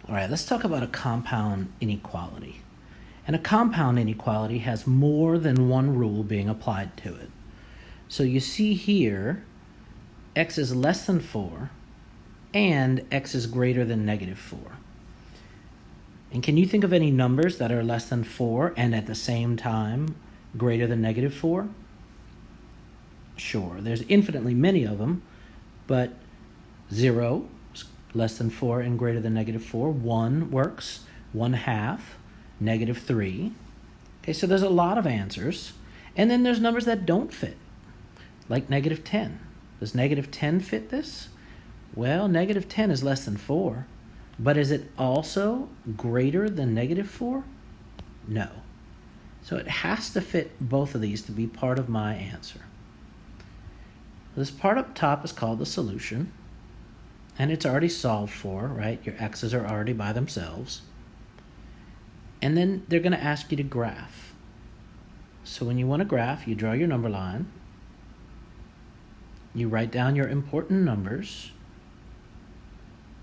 All right, let's talk about a compound inequality. And a compound inequality has more than one rule being applied to it. So you see here, x is less than 4 and x is greater than negative 4. And can you think of any numbers that are less than 4 and at the same time greater than negative 4? Sure, there's infinitely many of them, but 0 is less than 4 and greater than negative 4. 1 works. 1/2, negative 3. Okay, so there's a lot of answers. And then there's numbers that don't fit, like negative 10. Does negative 10 fit this? Well, negative 10 is less than 4. But is it also greater than negative 4? No. So it has to fit both of these to be part of my answer. This part up top is called the solution. And it's already solved for, right? Your x's are already by themselves. And then they're going to ask you to graph. So when you want to graph, you draw your number line. You write down your important numbers.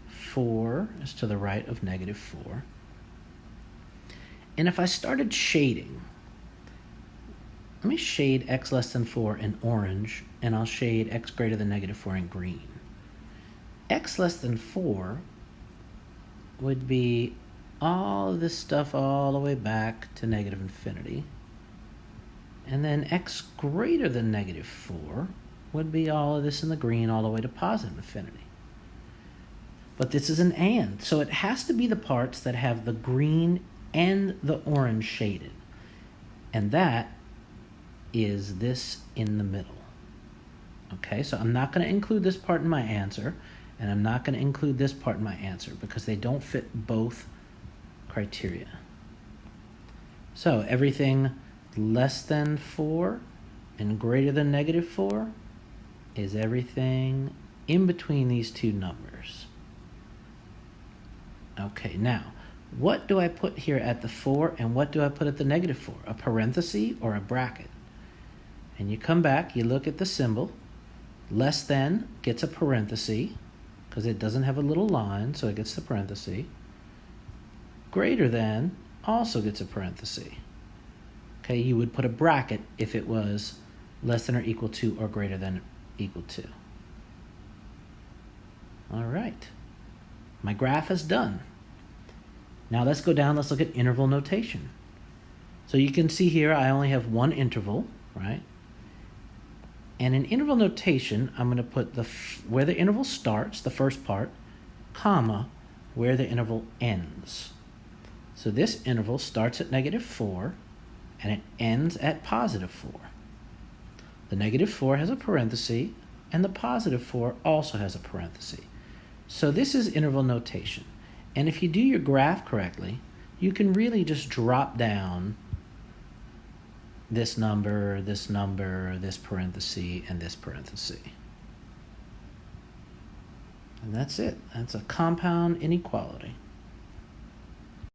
4 is to the right of negative 4. And if I started shading, let me shade x less than 4 in orange, and I'll shade x greater than negative 4 in green. X less than 4 would be all of this stuff all the way back to negative infinity. And then x greater than negative 4 would be all of this in the green all the way to positive infinity. But this is an and, so it has to be the parts that have the green and the orange shaded. And that is this in the middle. Okay, so I'm not going to include this part in my answer, and I'm not going to include this part in my answer because they don't fit both criteria. So everything less than 4 and greater than negative 4 is everything in between these two numbers. Okay, now, what do I put here at the 4 and what do I put at the negative 4? A parenthesis or a bracket? And you come back, you look at the symbol. Less than gets a parenthesis because it doesn't have a little line, so it gets the parenthesis. Greater than also gets a parenthesis. Okay, you would put a bracket if it was less than or equal to or greater than equal to. All right. My graph is done. Now let's go down, let's look at interval notation. So you can see here I only have one interval, right? And in interval notation, I'm going to put where the interval starts, the first part, comma, where the interval ends. So this interval starts at negative 4 and it ends at positive 4. The negative 4 has a parenthesis and the positive 4 also has a parenthesis. So this is interval notation. And if you do your graph correctly, you can really just drop down this number, this parenthesis, and this parenthesis. And that's it. That's a compound inequality.